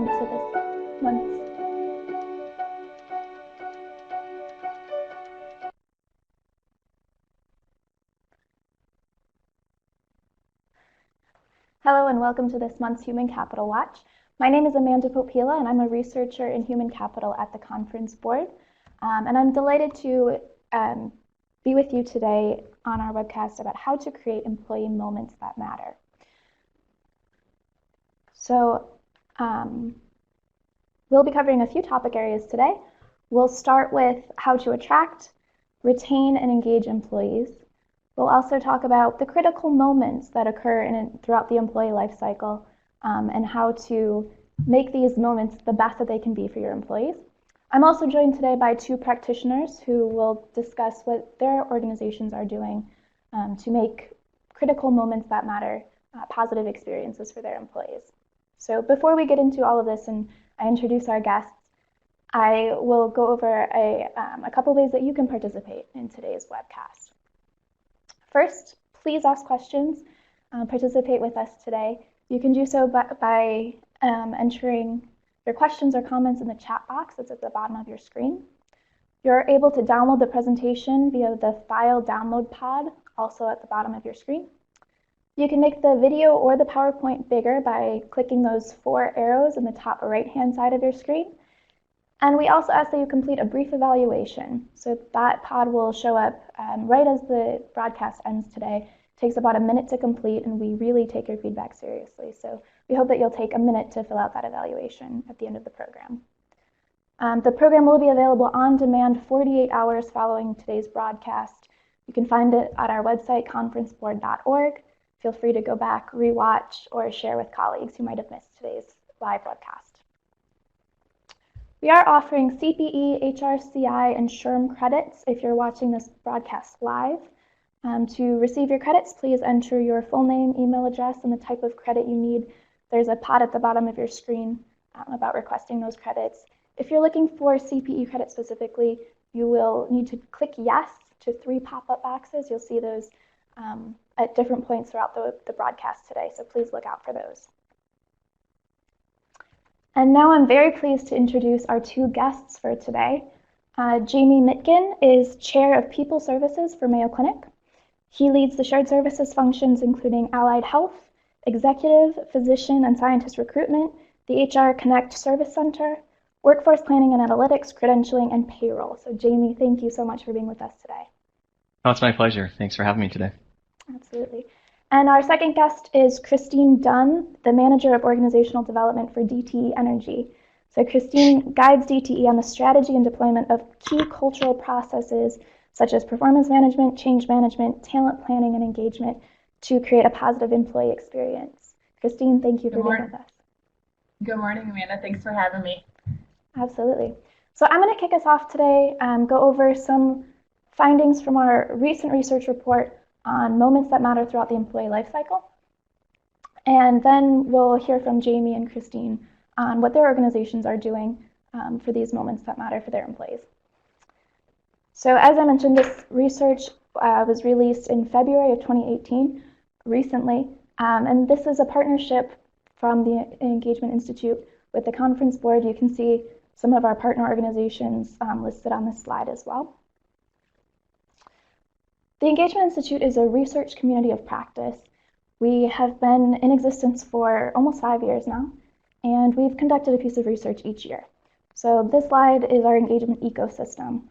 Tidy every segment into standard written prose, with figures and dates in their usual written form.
welcome to this month's Hello and welcome to this month's Human Capital Watch. My name is Amanda Popila and I'm a researcher in human capital at the Conference Board. And I'm delighted to be with you today on our webcast about how to create employee moments that matter. So we'll be covering a few topic areas today. We'll start with how to attract, retain, and engage employees. We'll also talk about the critical moments that occur throughout the employee life cycle and how to make these moments the best that they can be for your employees. I'm also joined today by two practitioners who will discuss what their organizations are doing to make critical moments that matter positive experiences for their employees. So before we get into all of this and I introduce our guests, I will go over a couple ways that you can participate in today's webcast. First, please ask questions, participate with us today. You can do so by entering your questions or comments in the chat box that's at the bottom of your screen. You're able to download the presentation via the file download pod, also at the bottom of your screen. You can make the video or the PowerPoint bigger by clicking those 4 arrows in the top right-hand side of your screen. And we also ask that you complete a brief evaluation. So that pod will show up right as the broadcast ends today. It takes about a minute to complete, and we really take your feedback seriously. So we hope that you'll take a minute to fill out that evaluation at the end of the program. The program will be available on demand 48 hours following today's broadcast. You can find it at our website, conferenceboard.org. Feel free to go back, rewatch, or share with colleagues who might have missed today's live broadcast. We are offering CPE, HRCI, and SHRM credits if you're watching this broadcast live. To receive your credits, please enter your full name, email address, and the type of credit you need. There's a pod at the bottom of your screen about requesting those credits. If you're looking for CPE credits specifically, you will need to click yes to 3 pop-up boxes. You'll see those at different points throughout the broadcast today, so please look out for those. And now I'm very pleased to introduce our 2 guests for today. Jamie Mitkin is Chair of People Services for Mayo Clinic. He leads the shared services functions including allied health, executive, physician, and scientist recruitment, the HR Connect Service Center, workforce planning and analytics, credentialing, and payroll. So Jamie, thank you so much for being with us today. Oh, it's my pleasure. Thanks for having me today. Absolutely. And our second guest is Christine Dunn, the Manager of Organizational Development for Dte Energy. So Christine guides DTE on the strategy and deployment of key cultural processes such as performance management, change management, talent planning, and engagement to create a positive employee experience. Christine, thank you for being with us. Good morning, Amanda. Thanks for having me. Absolutely. So I'm going to kick us off today and go over some findings from our recent research report on moments that matter throughout the employee life cycle. And then we'll hear from Jamie and Christine on what their organizations are doing for these moments that matter for their employees. So as I mentioned, this research was released in February of 2018, recently, and this is a partnership from the Engagement Institute with the Conference Board. You can see some of our partner organizations listed on this slide as well. The Engagement Institute is a research community of practice. We have been in existence for almost 5 years now, and we've conducted a piece of research each year. So this slide is our engagement ecosystem.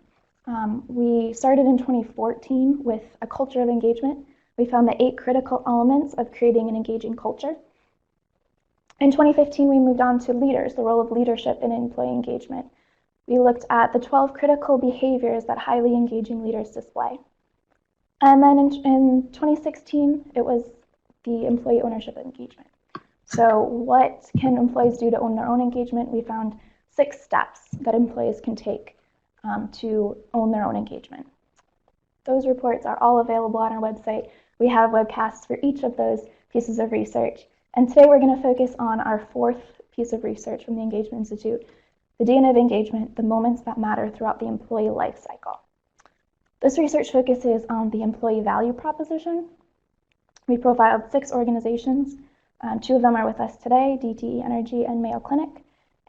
We started in 2014 with a culture of engagement. We found the 8 critical elements of creating an engaging culture. In 2015, we moved on to leaders, the role of leadership in employee engagement. We looked at the 12 critical behaviors that highly engaging leaders display. And then in 2016, it was the employee ownership of engagement. So what can employees do to own their own engagement? We found 6 steps that employees can take to own their own engagement. Those reports are all available on our website. We have webcasts for each of those pieces of research. And today we're going to focus on our 4th piece of research from the Engagement Institute, the DNA of engagement, the moments that matter throughout the employee life cycle. This research focuses on the employee value proposition. We profiled 6 organizations. 2 of them are with us today, Dte Energy and Mayo Clinic.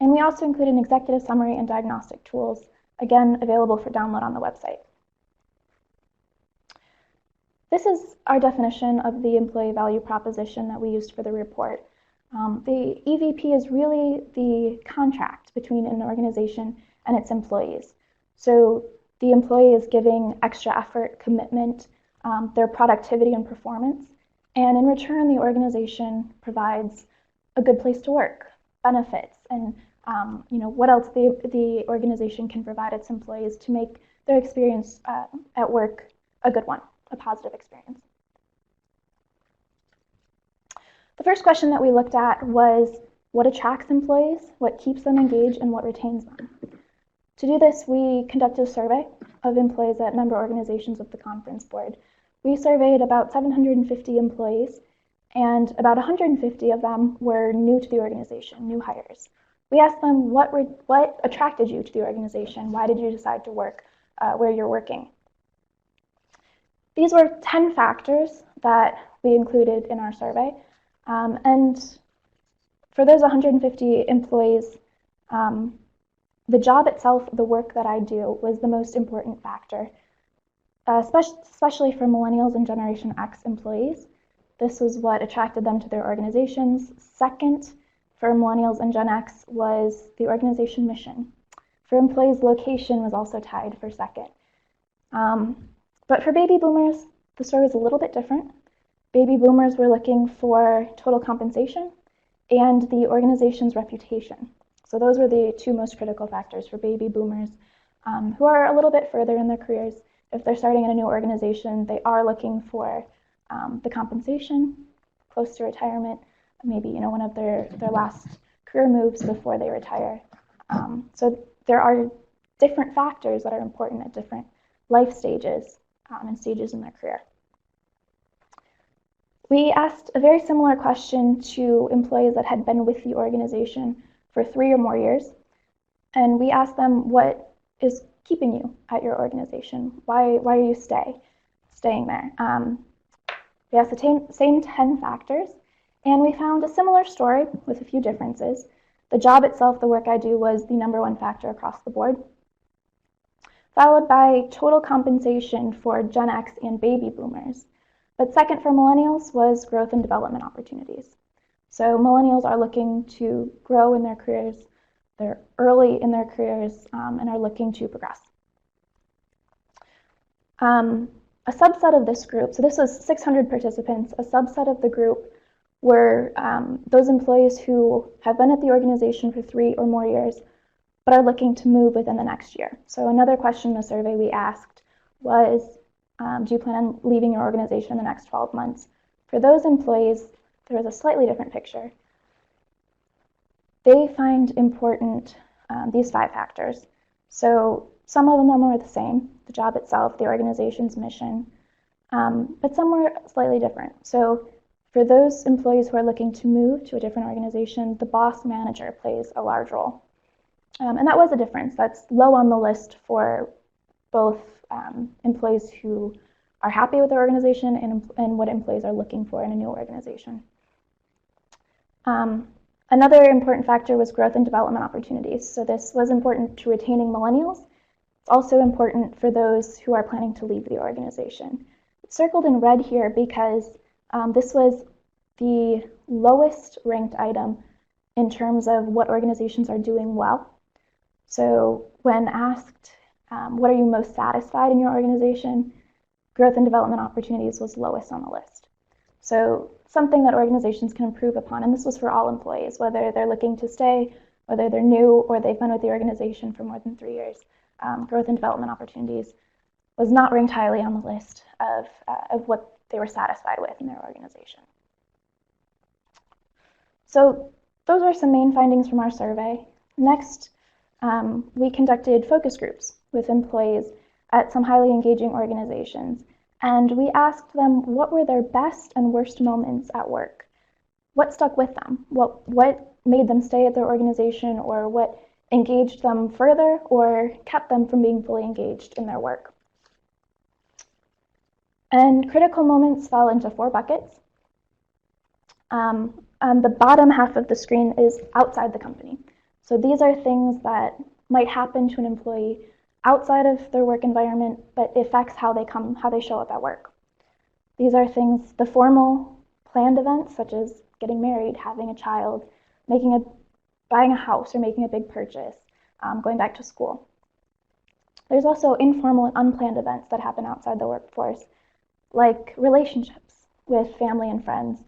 And we also include an executive summary and diagnostic tools, again, available for download on the website. This is our definition of the employee value proposition that we used for the report. The EVP is really the contract between an organization and its employees. So the employee is giving extra effort, commitment, their productivity and performance, and in return, the organization provides a good place to work, benefits, and what else the organization can provide its employees to make their experience at work a good one, a positive experience. The first question that we looked at was what attracts employees, what keeps them engaged, and what retains them. To do this, we conducted a survey of employees at member organizations of the Conference Board. We surveyed about 750 employees, and about 150 of them were new to the organization, new hires. We asked them what attracted you to the organization, why did you decide to work where you're working? These were 10 factors that we included in our survey. And for those 150 employees, the job itself, the work that I do, was the most important factor, especially for millennials and Generation X employees. This was what attracted them to their organizations. Second, for millennials and Gen X, was the organization mission. For employees, location was also tied for second. But for baby boomers, the story was a little bit different. Baby boomers were looking for total compensation and the organization's reputation. So those were the two most critical factors for baby boomers who are a little bit further in their careers. If they're starting in a new organization, they are looking for the compensation, close to retirement, maybe one of their last career moves before they retire. So there are different factors that are important at different life stages and stages in their career. We asked a very similar question to employees that had been with the organization for 3 or more years, and we asked them, what is keeping you at your organization? Why are you staying there? We asked the same 10 factors, and we found a similar story with a few differences. The job itself, the work I do, was the #1 factor across the board, followed by total compensation for Gen X and baby boomers. But second for millennials was growth and development opportunities. So millennials are looking to grow in their careers. They're early in their careers and are looking to progress. A subset of this group, so this was 600 participants, a subset of the group were those employees who have been at the organization for 3 or more years, but are looking to move within the next year. So another question in the survey we asked was, do you plan on leaving your organization in the next 12 months? For those employees, there was a slightly different picture. They find important these 5 factors. So some of them are the same, the job itself, the organization's mission, but some were slightly different. So for those employees who are looking to move to a different organization, the boss manager plays a large role. And that was a difference. That's low on the list for both employees who are happy with their organization and what employees are looking for in a new organization. Another important factor was growth and development opportunities. So this was important to retaining millennials. It's also important for those who are planning to leave the organization. It's circled in red here because this was the lowest ranked item in terms of what organizations are doing well. So when asked, what are you most satisfied in your organization? Growth and development opportunities was lowest on the list. So something that organizations can improve upon, and this was for all employees, whether they're looking to stay, whether they're new, or they've been with the organization for more than 3 years. Growth and development opportunities was not ranked highly on the list of what they were satisfied with in their organization. So those are some main findings from our survey. Next, we conducted focus groups with employees at some highly engaging organizations, and we asked them what were their best and worst moments at work. What stuck with them? What made them stay at their organization, or what engaged them further or kept them from being fully engaged in their work? And critical moments fell into 4 buckets. On the bottom half of the screen is outside the company. So these are things that might happen to an employee outside of their work environment, but it affects how they show up at work. These are things, the formal planned events, such as getting married, having a child, buying a house or making a big purchase, going back to school. There's also informal and unplanned events that happen outside the workforce, like relationships with family and friends.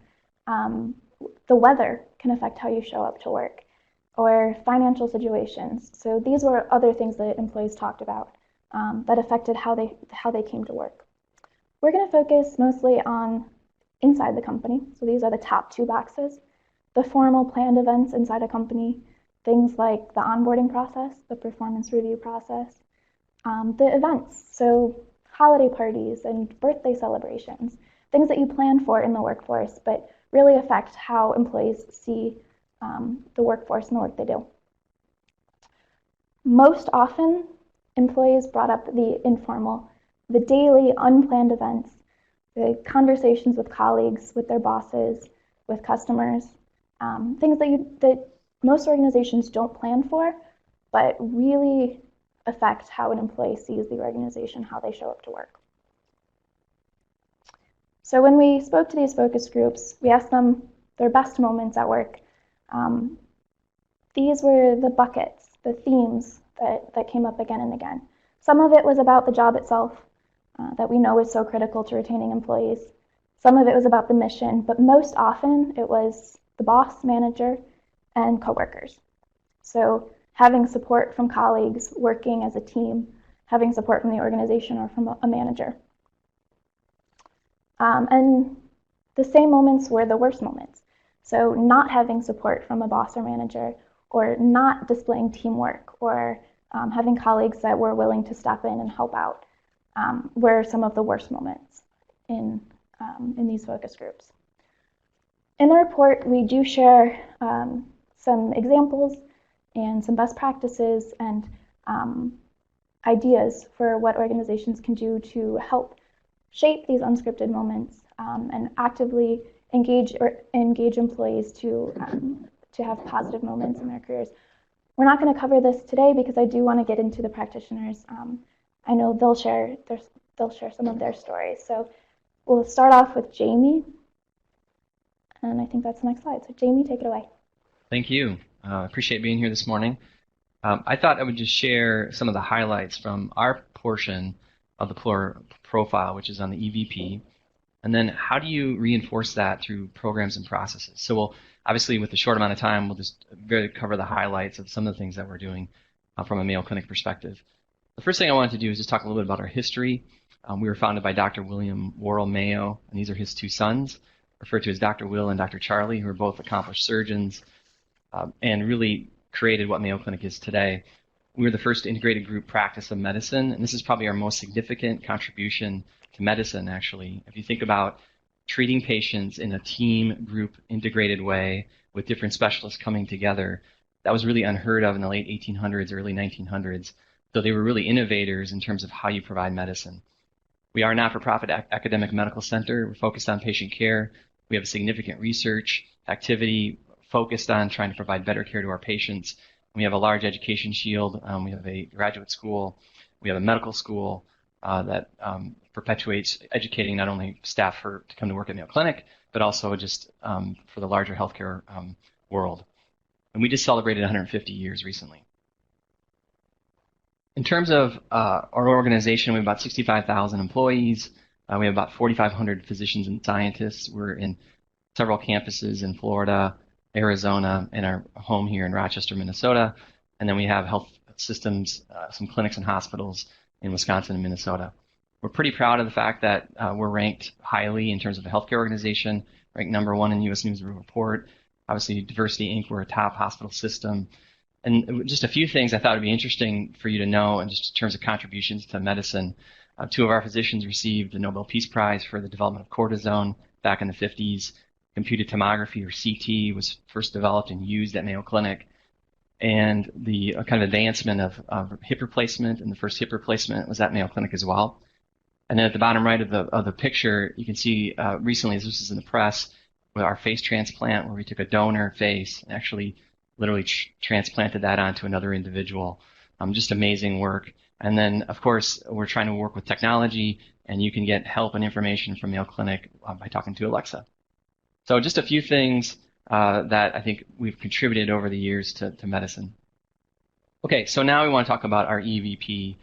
The weather can affect how you show up to work, or financial situations. So these were other things that employees talked about that affected how they came to work. We're going to focus mostly on inside the company. So these are the top 2 boxes. The formal planned events inside a company, things like the onboarding process, the performance review process, the events, so holiday parties and birthday celebrations, things that you plan for in the workforce, but really affect how employees see the workforce and the work they do. Most often, employees brought up the informal, the daily unplanned events, the conversations with colleagues, with their bosses, with customers, things that most organizations don't plan for, but really affect how an employee sees the organization, how they show up to work. So when we spoke to these focus groups, we asked them their best moments at work. These were the buckets, the themes that came up again and again. Some of it was about the job itself, that we know is so critical to retaining employees. Some of it was about the mission, but most often it was the boss, manager, and coworkers. So having support from colleagues, working as a team, having support from the organization or from a manager. And the same moments were the worst moments. So not having support from a boss or manager, or not displaying teamwork, or having colleagues that were willing to step in and help out were some of the worst moments in these focus groups. In the report, we do share some examples and some best practices and ideas for what organizations can do to help shape these unscripted moments and actively engage employees to have positive moments in their careers. We're not going to cover this today because I do want to get into the practitioners. I know they'll share some of their stories. So we'll start off with Jamie, and I think that's the next slide. So Jamie, take it away. Thank you. Appreciate being here this morning. I thought I would just share some of the highlights from our portion of the profile, which is on the EVP, and then how do you reinforce that through programs and processes. So we'll obviously, with the short amount of time, we'll just cover the highlights of some of the things that we're doing from a Mayo Clinic perspective. The first thing I wanted to do is just talk a little bit about our history. We were founded by Dr. William Worrell Mayo, and these are his 2 sons, referred to as Dr. Will and Dr. Charlie, who are both accomplished surgeons, and really created what Mayo Clinic is today. We were the first integrated group practice of medicine, and this is probably our most significant contribution to medicine, actually. If you think about treating patients in a team, group, integrated way with different specialists coming together, that was really unheard of in the late 1800s, early 1900s. So they were really innovators in terms of how you provide medicine. We are a not-for-profit academic medical center. We're focused on patient care. We have a significant research activity focused on trying to provide better care to our patients. We have a large education shield. We have a graduate school. We have a medical school that perpetuates educating not only staff to come to work at Mayo Clinic, but also just for the larger healthcare world. And we just celebrated 150 years recently. In terms of our organization, we have about 65,000 employees. We have about 4,500 physicians and scientists. We're in several campuses in Florida, Arizona, and our home here in Rochester, Minnesota. And then we have health systems, some clinics and hospitals in Wisconsin and Minnesota. We're pretty proud of the fact that we're ranked highly in terms of a healthcare organization, ranked #1 in U.S. News and Report. Obviously, Diversity Inc., we're a top hospital system. And just a few things I thought would be interesting for you to know, and just in terms of contributions to medicine. 2 of our physicians received the Nobel Peace Prize for the development of cortisone back in the 50s. Computed tomography, or CT, was first developed and used at Mayo Clinic. And the kind of advancement of hip replacement, and the first hip replacement was at Mayo Clinic as well. And then at the bottom right of the picture, you can see recently, this was in the press, with our face transplant, where we took a donor face and actually literally transplanted that onto another individual. Just amazing work. And then, of course, we're trying to work with technology, and you can get help and information from Mayo Clinic by talking to Alexa. So just a few things that I think we've contributed over the years to medicine. Okay, so now we want to talk about our EVP,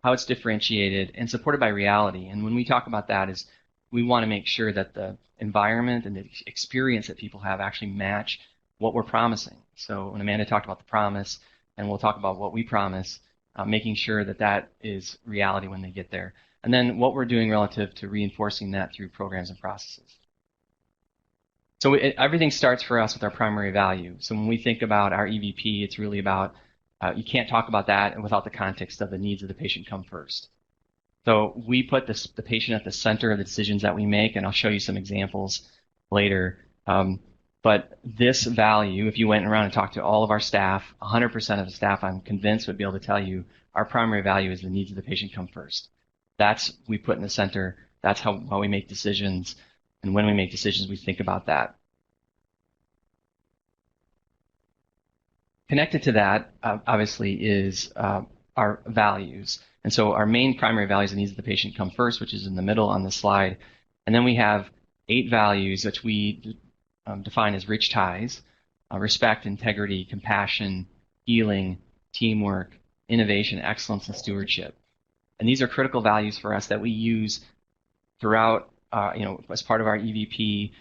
how it's differentiated and supported by reality. And when we talk about that is we want to make sure that the environment and the experience that people have actually match what we're promising. So when Amanda talked about the promise, and we'll talk about what we promise, making sure that that is reality when they get there. And then what we're doing relative to reinforcing that through programs and processes. So everything starts for us with our primary value. So when we think about our EVP, it's really about, you can't talk about that without the context of the needs of the patient come first. So we put the patient at the center of the decisions that we make, and I'll show you some examples later. But this value, if you went around and talked to all of our staff, 100% of the staff, I'm convinced, would be able to tell you our primary value is the needs of the patient come first. That's we put in the center. That's how we make decisions. And when we make decisions, we think about that. Connected to that, obviously, is our values. And so our main primary values, the needs of the patient come first, which is in the middle on the slide. And then we have 8 values, which we define as rich ties: respect, integrity, compassion, healing, teamwork, innovation, excellence, and stewardship. And these are critical values for us that we use throughout, as part of our EVP,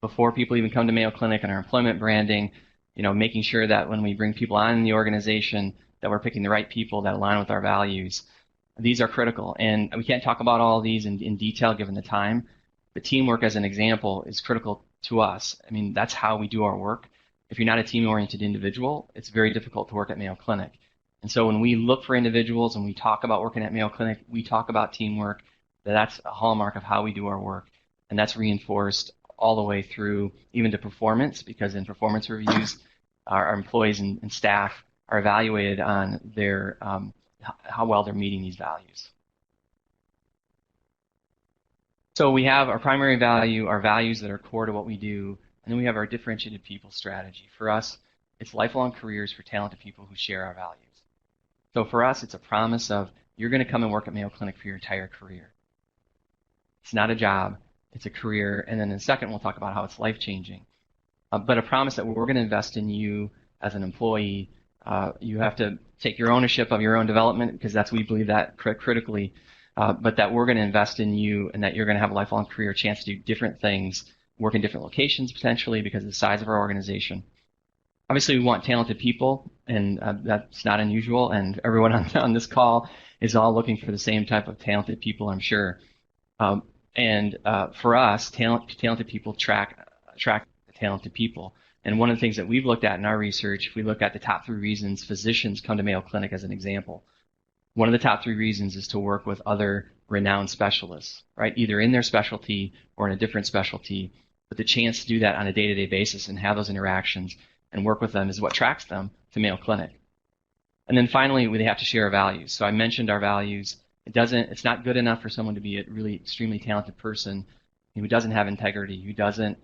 before people even come to Mayo Clinic, and our employment branding, making sure that when we bring people on in the organization, that we're picking the right people that align with our values. These are critical, and we can't talk about all of these in detail given the time, but teamwork, as an example, is critical to us. I mean, that's how we do our work. If you're not a team-oriented individual, it's very difficult to work at Mayo Clinic. And so when we look for individuals and we talk about working at Mayo Clinic, we talk about teamwork. That's a hallmark of how we do our work, and that's reinforced all the way through even to performance, because in performance reviews, our employees and staff are evaluated on their how well they're meeting these values. So we have our primary value, our values that are core to what we do, and then we have our differentiated people strategy. For us, it's lifelong careers for talented people who share our values. So for us, it's a promise of you're going to come and work at Mayo Clinic for your entire career. It's not a job, it's a career. And then in a second, we'll talk about how it's life-changing. But a promise that we're going to invest in you as an employee. You have to take your ownership of your own development, because that's, we believe that critically, but that we're going to invest in you, and that you're going to have a lifelong career, a chance to do different things, work in different locations potentially because of the size of our organization. Obviously, we want talented people, and that's not unusual, and everyone on this call is all looking for the same type of talented people, I'm sure. For us, talented people attract talented people. And one of the things that we've looked at in our research, if we look at the top 3 reasons physicians come to Mayo Clinic as an example, one of the top 3 reasons is to work with other renowned specialists, right? Either in their specialty or in a different specialty. But the chance to do that on a day-to-day basis and have those interactions and work with them is what attracts them to Mayo Clinic. And then finally, they have to share our values. So I mentioned our values. It's not good enough for someone to be a really extremely talented person who doesn't have integrity, who doesn't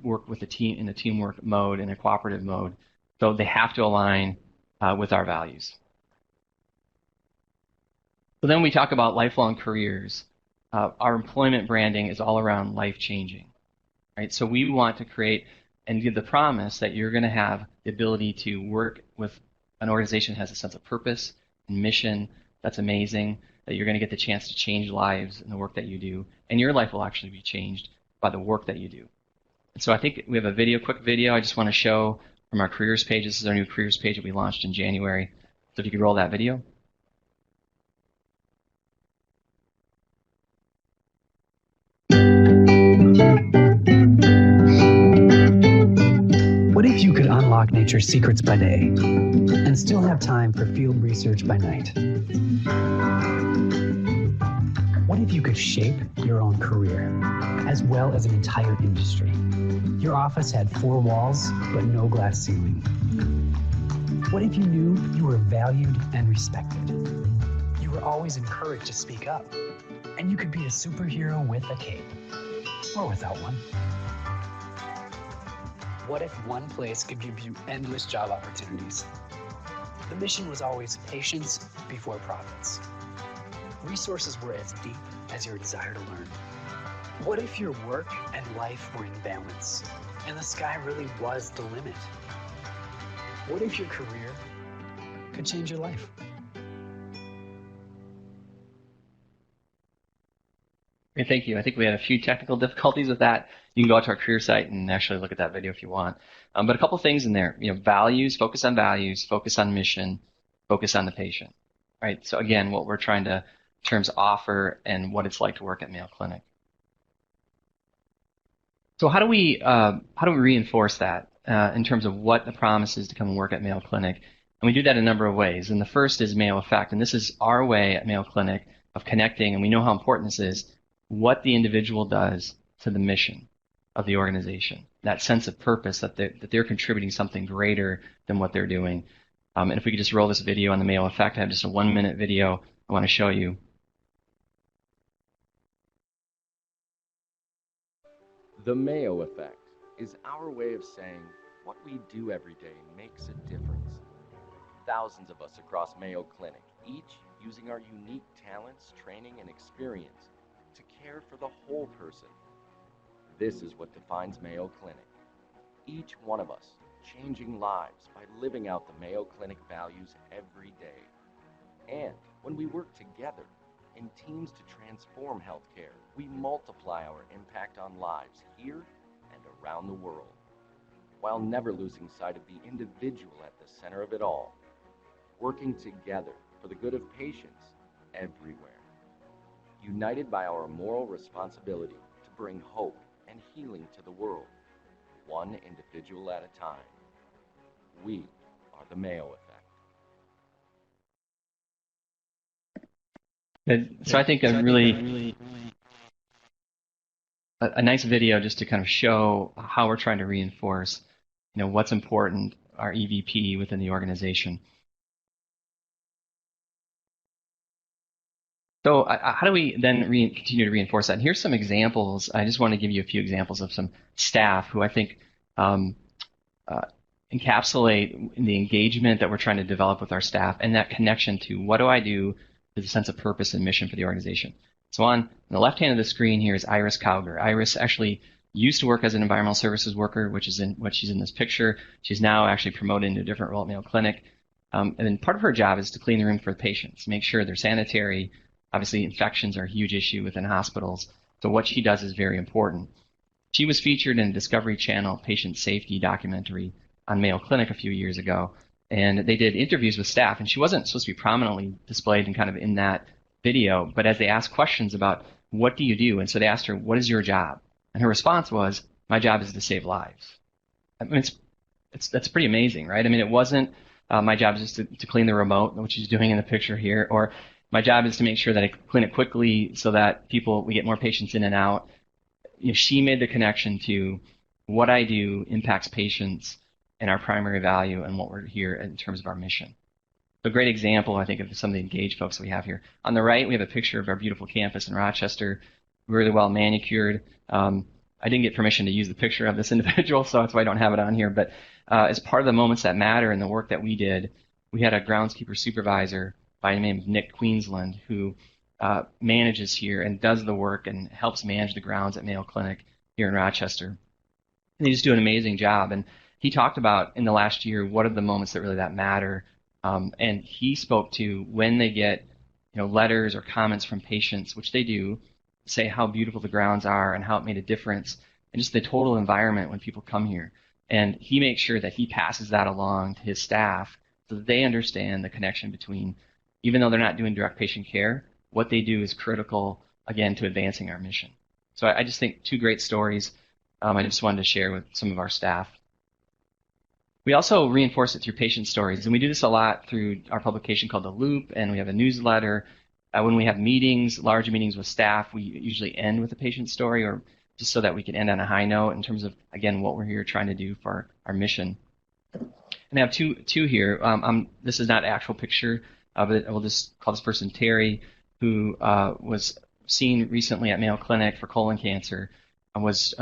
work with a team in a teamwork mode, in a cooperative mode. So they have to align with our values. So then we talk about lifelong careers. Our employment branding is all around life-changing, right? So we want to create and give the promise that you're going to have the ability to work with an organization that has a sense of purpose and mission that's amazing, that you're going to get the chance to change lives in the work that you do, and your life will actually be changed by the work that you do. And so I think we have a quick video I just want to show from our careers page. This is our new careers page that we launched in January. So if you could roll that video. What if you could unlock nature's secrets by day and still have time for field research by night? What if you could shape your own career as well as an entire industry? Your office had 4 walls but no glass ceiling. What if you knew you were valued and respected? You were always encouraged to speak up, and you could be a superhero with a cape or without one. What if one place could give you endless job opportunities? The mission was always patience before profits. Resources were as deep as your desire to learn. What if your work and life were in balance, and the sky really was the limit? What if your career could change your life? Okay, thank you. I think we had a few technical difficulties with that. You can go out to our career site and actually look at that video if you want. But a couple things in there. Values, focus on mission, focus on the patient. Right. So again, what we're trying to in terms of offer and what it's like to work at Mayo Clinic. So how do we reinforce that in terms of what the promise is to come and work at Mayo Clinic? And we do that in a number of ways. And the first is Mayo Effect. And this is our way at Mayo Clinic of connecting, and we know how important this is, what the individual does to the mission of the organization. That sense of purpose that they're contributing something greater than what they're doing. And if we could just roll this video on the Mayo Effect, I have just a 1-minute video I want to show you. The Mayo Effect is our way of saying what we do every day makes a difference. Thousands of us across Mayo Clinic, each using our unique talents, training, and experience to care for the whole person. This is what defines Mayo Clinic. Each one of us changing lives by living out the Mayo Clinic values every day. And when we work together in teams to transform healthcare, we multiply our impact on lives here and around the world, while never losing sight of the individual at the center of it all, working together for the good of patients everywhere, united by our moral responsibility to bring hope and healing to the world, one individual at a time. We are the Mayo Effect. So I think a really a nice video just to kind of show how we're trying to reinforce, what's important, our EVP within the organization. So how do we then continue to reinforce that? And here's some examples. I just want to give you a few examples of some staff who I think encapsulate the engagement that we're trying to develop with our staff and that connection to what do I do with a sense of purpose and mission for the organization. So on the left hand of the screen here is Iris Cowger. Iris actually used to work as an environmental services worker, which is what she's in this picture. She's now actually promoted into a different role at Mayo Clinic. And then part of her job is to clean the room for the patients, make sure they're sanitary. Obviously, infections are a huge issue within hospitals. So what she does is very important. She was featured in a Discovery Channel patient safety documentary on Mayo Clinic a few years ago. And they did interviews with staff. And she wasn't supposed to be prominently displayed and kind of in that video. But as they asked questions about what do you do? And so they asked her, what is your job? And her response was, my job is to save lives. I mean, that's pretty amazing, right? I mean, it wasn't my job is just to clean the remote, which she's doing in the picture here, or my job is to make sure that I clean it quickly so that we get more patients in and out. She made the connection to what I do impacts patients and our primary value and what we're here in terms of our mission. So a great example, I think, of some of the engaged folks that we have here. On the right, we have a picture of our beautiful campus in Rochester, really well manicured. I didn't get permission to use the picture of this individual, so that's why I don't have it on here. But as part of the Moments That Matter and the work that we did, we had a groundskeeper supervisor by the name of Nick Queensland who manages here and does the work and helps manage the grounds at Mayo Clinic here in Rochester. And they just do an amazing job. And he talked about in the last year what are the moments that really matter. And he spoke to when they get letters or comments from patients, which they do, say how beautiful the grounds are and how it made a difference, and just the total environment when people come here. And he makes sure that he passes that along to his staff so that they understand the connection between, even though they're not doing direct patient care, what they do is critical, again, to advancing our mission. So I just think two great stories I just wanted to share with some of our staff. We also reinforce it through patient stories, and we do this a lot through our publication called The Loop, and we have a newsletter. When we have meetings, large meetings with staff, we usually end with a patient story, or just so that we can end on a high note in terms of, again, what we're here trying to do for our mission. And I have two here. This is not an actual picture, but we'll just call this person Terry, who was seen recently at Mayo Clinic for colon cancer, and was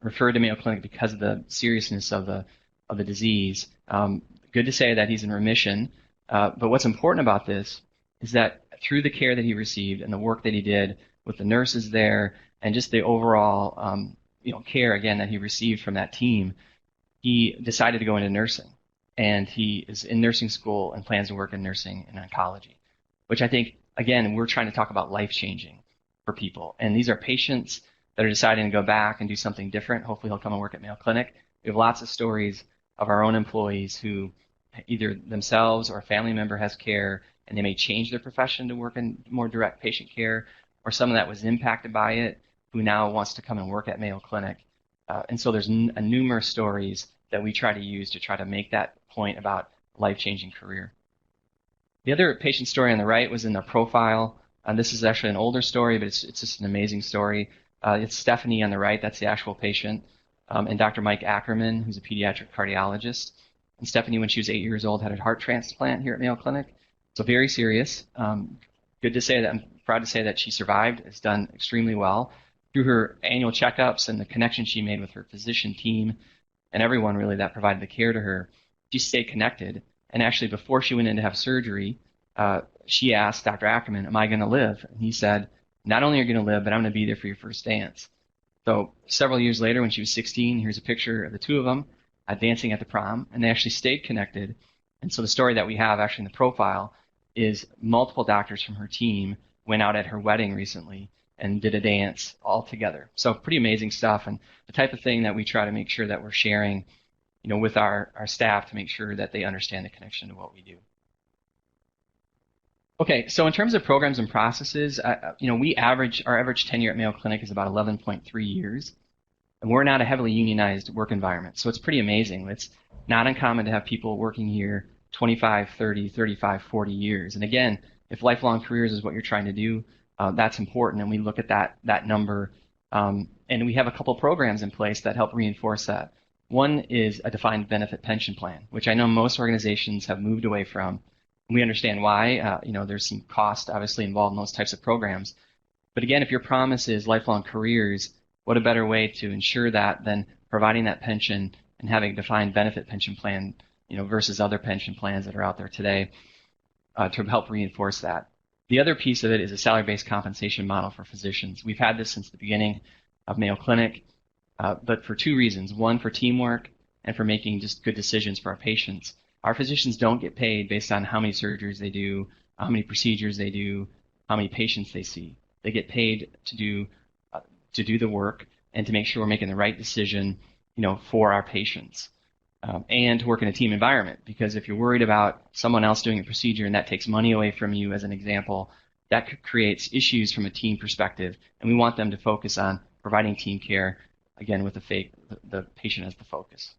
referred to Mayo Clinic because of the seriousness of the disease. Good to say that he's in remission. But what's important about this is that through the care that he received and the work that he did with the nurses there and just the overall care again that he received from that team, he decided to go into nursing. And he is in nursing school and plans to work in nursing and oncology, which I think, again, we're trying to talk about life-changing for people. And these are patients that are deciding to go back and do something different. Hopefully he'll come and work at Mayo Clinic. We have lots of stories of our own employees who either themselves or a family member has care, and they may change their profession to work in more direct patient care, or someone that was impacted by it who now wants to come and work at Mayo Clinic. And so there's numerous stories that we try to use to try to make that point about life-changing career. The other patient story on the right was in the profile. This is actually an older story, but it's just an amazing story. It's Stephanie on the right, that's the actual patient, and Dr. Mike Ackerman, who's a pediatric cardiologist. And Stephanie, when she was 8 years old, had a heart transplant here at Mayo Clinic. So very serious. Good to say that, I'm proud to say that she survived, has done extremely well. Through her annual checkups and the connection she made with her physician team and everyone really that provided the care to her, she stayed connected. And actually, before she went in to have surgery, she asked Dr. Ackerman, am I going to live? And he said, not only are you going to live, but I'm going to be there for your first dance. So several years later, when she was 16, here's a picture of the two of them dancing at the prom, and they actually stayed connected. And so the story that we have actually in the profile is multiple doctors from her team went out at her wedding recently and did a dance all together. So pretty amazing stuff, and the type of thing that we try to make sure that we're sharing with our staff to make sure that they understand the connection to what we do. Okay, so in terms of programs and processes, our average tenure at Mayo Clinic is about 11.3 years, and we're not a heavily unionized work environment, so it's pretty amazing. It's not uncommon to have people working here 25, 30, 35, 40 years. And again, if lifelong careers is what you're trying to do, that's important, and we look at that number, and we have a couple programs in place that help reinforce that. One is a defined benefit pension plan, which I know most organizations have moved away from. We understand why. There's some cost obviously involved in those types of programs. But again, if your promise is lifelong careers, what a better way to ensure that than providing that pension and having a defined benefit pension plan, versus other pension plans that are out there today to help reinforce that. The other piece of it is a salary-based compensation model for physicians. We've had this since the beginning of Mayo Clinic, but for two reasons. One, for teamwork, and for making just good decisions for our patients. Our physicians don't get paid based on how many surgeries they do, how many procedures they do, how many patients they see. They get paid to do the work and to make sure we're making the right decision, for our patients, and to work in a team environment. Because if you're worried about someone else doing a procedure and that takes money away from you, as an example, that creates issues from a team perspective, and we want them to focus on providing team care, again, with the patient as the focus.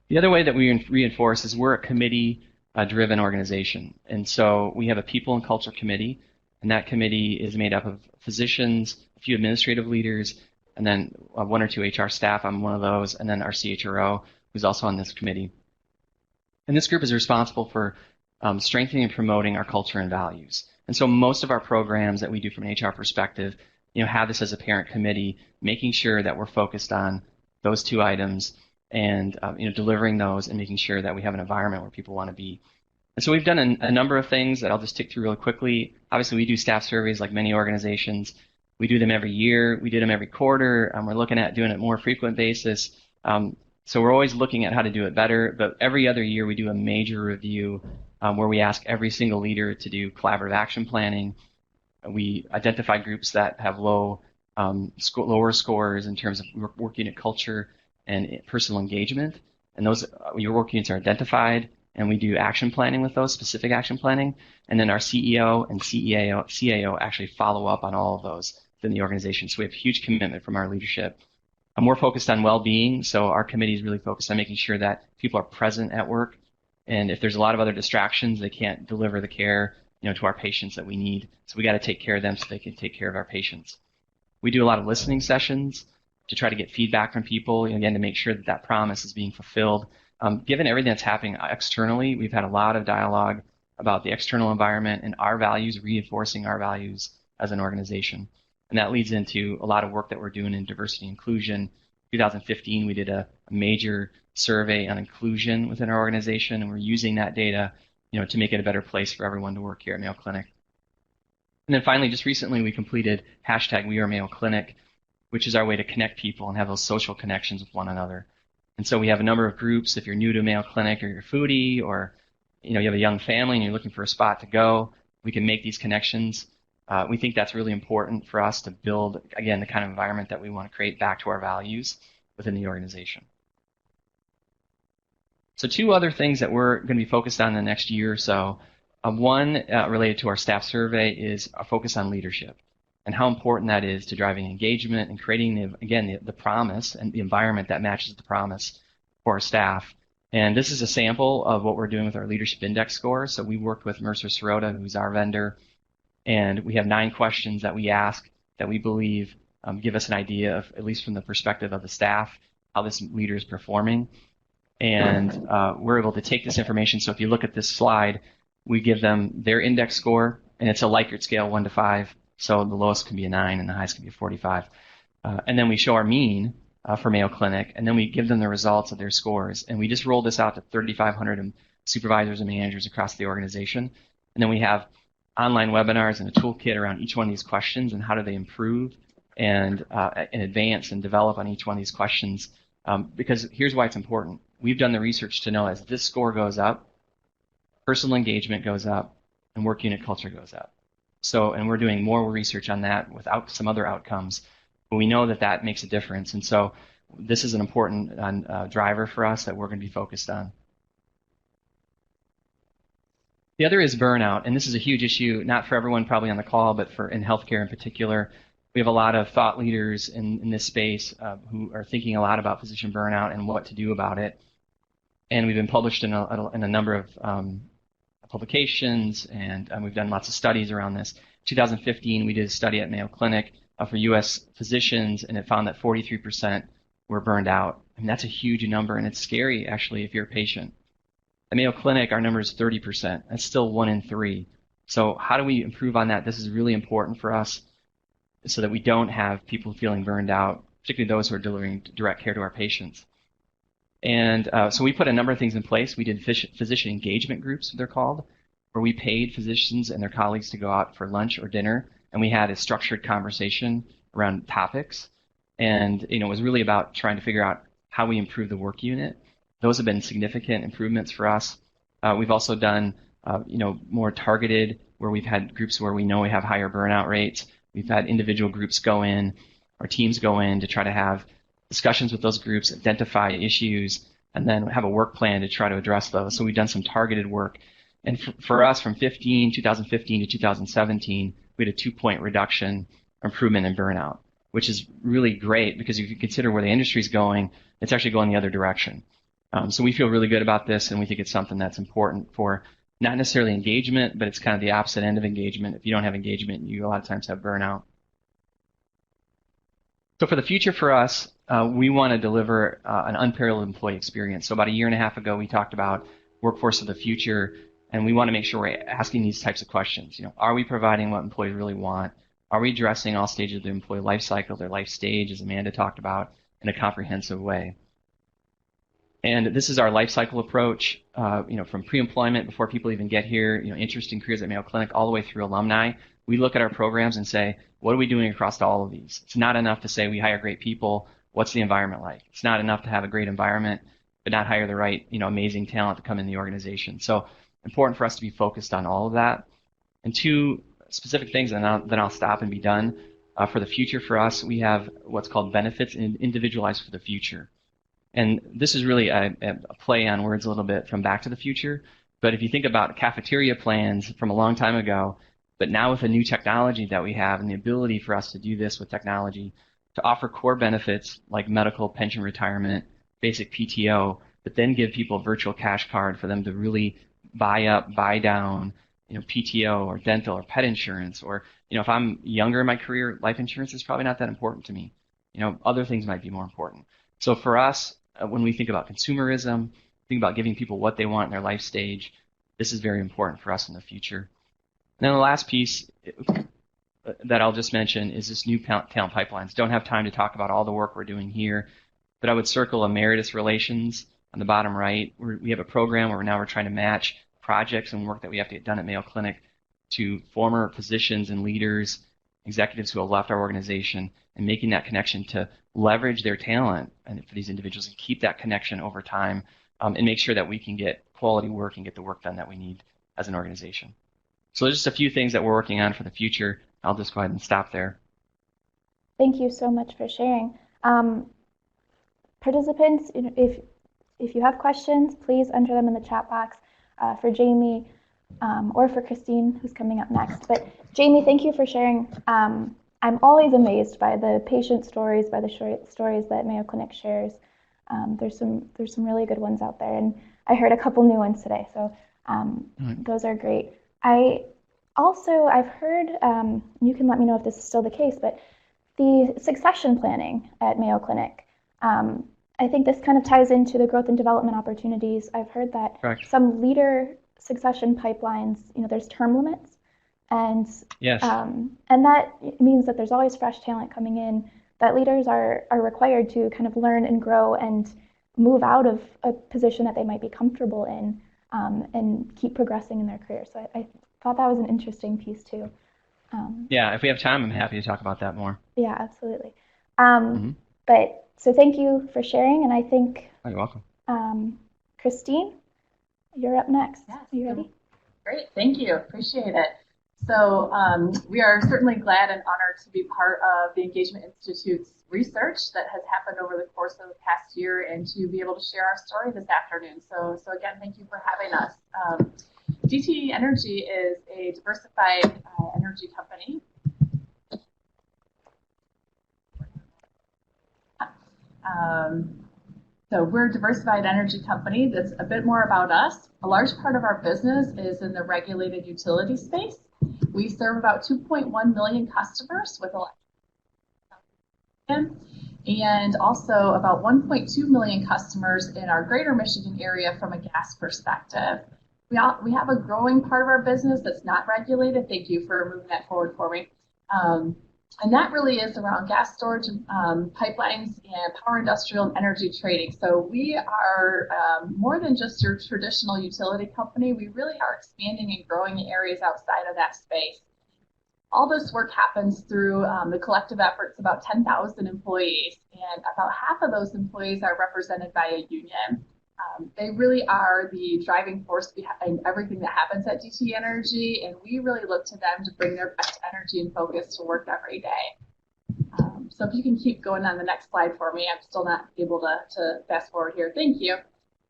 The other way that we reinforce is we're a committee-driven organization. And so we have a people and culture committee, and that committee is made up of physicians, a few administrative leaders, and then one or two HR staff. I'm one of those, and then our CHRO, who's also on this committee. And this group is responsible for strengthening and promoting our culture and values. And so most of our programs that we do from an HR perspective, have this as a parent committee, making sure that we're focused on those two items and delivering those and making sure that we have an environment where people want to be. And so we've done a number of things that I'll just tick through really quickly. Obviously, we do staff surveys like many organizations. We do them every year. We do them every quarter. We're looking at doing it more frequent basis. So we're always looking at how to do it better. But every other year, we do a major review where we ask every single leader to do collaborative action planning. We identify groups that have lower scores in terms of work unit culture and personal engagement, and those your work units are identified, and we do action planning with those, specific action planning, and then our CEO and CAO actually follow up on all of those within the organization. So we have huge commitment from our leadership. We're focused on well-being, so our committee is really focused on making sure that people are present at work, and if there's a lot of other distractions, they can't deliver the care to our patients that we need. So we got to take care of them so they can take care of our patients. We do a lot of listening sessions to try to get feedback from people, again, to make sure that promise is being fulfilled. Given everything that's happening externally, we've had a lot of dialogue about the external environment and our values, reinforcing our values as an organization. And that leads into a lot of work that we're doing in diversity and inclusion. 2015, we did a major survey on inclusion within our organization, and we're using that data, to make it a better place for everyone to work here at Mayo Clinic. And then finally, just recently, we completed #WeAreMayoClinic, which is our way to connect people and have those social connections with one another. And so we have a number of groups. If you're new to Mayo Clinic or you're a foodie, or you have a young family and you're looking for a spot to go, we can make these connections. We think that's really important for us to build, again, the kind of environment that we want to create back to our values within the organization. So 2 other things that we're going to be focused on in the next year or so. One related to our staff survey is a focus on leadership and how important that is to driving engagement and creating, the promise and the environment that matches the promise for our staff. And this is a sample of what we're doing with our leadership index score. So we worked with Mercer Sirota, who's our vendor, and we have 9 questions that we ask that we believe give us an idea of, at least from the perspective of the staff, how this leader is performing. And we're able to take this information. So if you look at this slide, we give them their index score, and it's a Likert scale 1 to 5. So the lowest can be a 9 and the highest can be a 45. And then we show our mean for Mayo Clinic, and then we give them the results of their scores. And we just roll this out to 3,500 supervisors and managers across the organization. And then we have online webinars and a toolkit around each one of these questions and how do they improve and advance and develop on each one of these questions. Because here's why it's important. We've done the research to know as this score goes up, personal engagement goes up, and work unit culture goes up. So, and we're doing more research on that without some other outcomes, but we know that that makes a difference. And so this is an important driver for us that we're going to be focused on. The other is burnout, and this is a huge issue, not for everyone probably on the call, but in healthcare in particular. We have a lot of thought leaders in this space who are thinking a lot about physician burnout and what to do about it. And we've been published in a number of publications, and we've done lots of studies around this. 2015, we did a study at Mayo Clinic for U.S. physicians, and it found that 43% were burned out. I mean, that's a huge number, and it's scary, actually, if you're a patient. At Mayo Clinic, our number is 30%. That's still 1 in 3. So how do we improve on that? This is really important for us so that we don't have people feeling burned out, particularly those who are delivering direct care to our patients. And so we put a number of things in place. We did physician engagement groups, they're called, where we paid physicians and their colleagues to go out for lunch or dinner, and we had a structured conversation around topics. And it was really about trying to figure out how we improve the work unit. Those have been significant improvements for us. We've also done more targeted, where we've had groups where we know we have higher burnout rates. We've had individual groups go in, or teams go in to try to have discussions with those groups, identify issues, and then have a work plan to try to address those. So we've done some targeted work. And for us, from 2015 to 2017, we had a 2-point reduction improvement in burnout, which is really great because if you consider where the industry is going, it's actually going the other direction. So we feel really good about this, and we think it's something that's important for not necessarily engagement, but it's kind of the opposite end of engagement. If you don't have engagement, you a lot of times have burnout. So for the future for us, we want to deliver an unparalleled employee experience. So about 1.5 years ago, we talked about workforce of the future, and we want to make sure we're asking these types of questions. Are we providing what employees really want? Are we addressing all stages of the employee life cycle, their life stage, as Amanda talked about, in a comprehensive way? And this is our life cycle approach, from pre-employment, before people even get here, interest in careers at Mayo Clinic, all the way through alumni. We look at our programs and say, what are we doing across all of these? It's not enough to say we hire great people. What's the environment like? It's not enough to have a great environment, but not hire the right, amazing talent to come in the organization. So important for us to be focused on all of that. And 2 specific things, and then I'll stop and be done. For the future for us, we have what's called benefits and individualized for the future. And this is really a play on words a little bit from Back to the Future. But if you think about cafeteria plans from a long time ago, but now with the new technology that we have and the ability for us to do this with technology, to offer core benefits like medical, pension, retirement, basic PTO, but then give people a virtual cash card for them to really buy up, buy down, PTO or dental or pet insurance. Or, if I'm younger in my career, life insurance is probably not that important to me. Other things might be more important. So for us, when we think about consumerism, think about giving people what they want in their life stage, this is very important for us in the future. And then the last piece that I'll just mention is this new talent pipelines. Don't have time to talk about all the work we're doing here, but I would circle emeritus relations on the bottom right. We have a program where now we're trying to match projects and work that we have to get done at Mayo Clinic to former physicians and leaders, executives who have left our organization, and making that connection to leverage their talent and for these individuals and keep that connection over time, and make sure that we can get quality work and get the work done that we need as an organization. So there's just a few things that we're working on for the future. I'll just go ahead and stop there. Thank you so much for sharing. Participants, if you have questions, please enter them in the chat box for Jamie or for Christine, who's coming up next. But Jamie, thank you for sharing. I'm always amazed by the patient stories, by the stories that Mayo Clinic shares. There's some really good ones out there, and I heard a couple new ones today, so those are great. I've heard, you can let me know if this is still the case, but the succession planning at Mayo Clinic, I think this kind of ties into the growth and development opportunities. I've heard that Correct. Some leader succession pipelines, there's term limits, and yes. And that means that there's always fresh talent coming in, that leaders are required to kind of learn and grow and move out of a position that they might be comfortable in, and keep progressing in their career. So I thought that was an interesting piece too. Yeah, if we have time, I'm happy to talk about that more. Yeah, absolutely. But so thank you for sharing, and I think You're welcome. Christine, you're up next. Yes. Are you ready? Great, thank you, appreciate it. So we are certainly glad and honored to be part of the Engagement Institute's research that has happened over the course of the past year, and to be able to share our story this afternoon. So again, thank you for having us. Dte Energy is a diversified energy company. So we're a diversified energy company. That's a bit more about us. A large part of our business is in the regulated utility space. We serve about 2.1 million customers with electric, and also about 1.2 million customers in our greater Michigan area from a gas perspective. We have a growing part of our business that's not regulated. Thank you for moving that forward for me. And that really is around gas storage, pipelines, and power industrial and energy trading. So we are more than just your traditional utility company. We really are expanding and growing in areas outside of that space. All this work happens through the collective efforts of about 10,000 employees, and about half of those employees are represented by a union. They really are the driving force behind everything that happens at Dte Energy, and we really look to them to bring their best energy and focus to work every day. So if you can keep going on the next slide for me, I'm still not able to fast forward here. Thank you.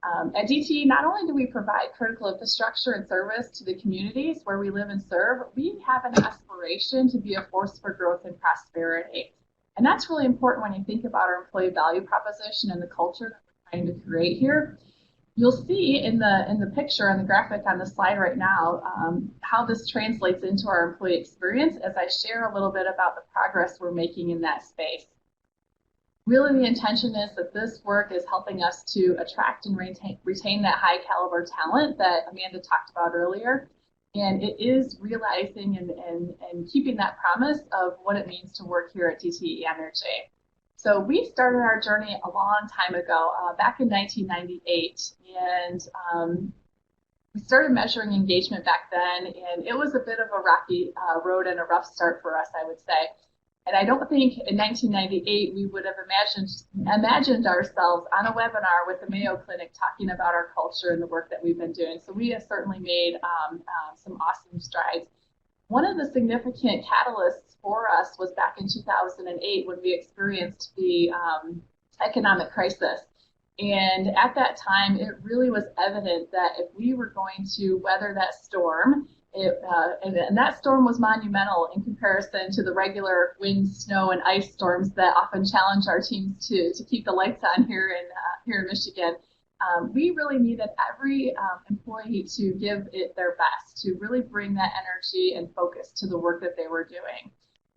At Dte, not only do we provide critical infrastructure and service to the communities where we live and serve, we have an aspiration to be a force for growth and prosperity. And that's really important when you think about our employee value proposition and the culture that we're trying to create here. You'll see in the picture and the graphic on the slide right now how this translates into our employee experience as I share a little bit about the progress we're making in that space. Really, the intention is that this work is helping us to attract and retain that high caliber talent that Amanda talked about earlier. And it is realizing and keeping that promise of what it means to work here at Dte Energy. So we started our journey a long time ago, back in 1998, and we started measuring engagement back then, and it was a bit of a rocky road and a rough start for us, I would say. And I don't think in 1998 we would have imagined ourselves on a webinar with the Mayo Clinic talking about our culture and the work that we've been doing. So we have certainly made some awesome strides. One of the significant catalysts for us was back in 2008 when we experienced the economic crisis. And at that time, it really was evident that if we were going to weather that storm, and that storm was monumental in comparison to the regular wind, snow, and ice storms that often challenge our teams to keep the lights on here in Michigan. We really needed every employee to give it their best, to really bring that energy and focus to the work that they were doing.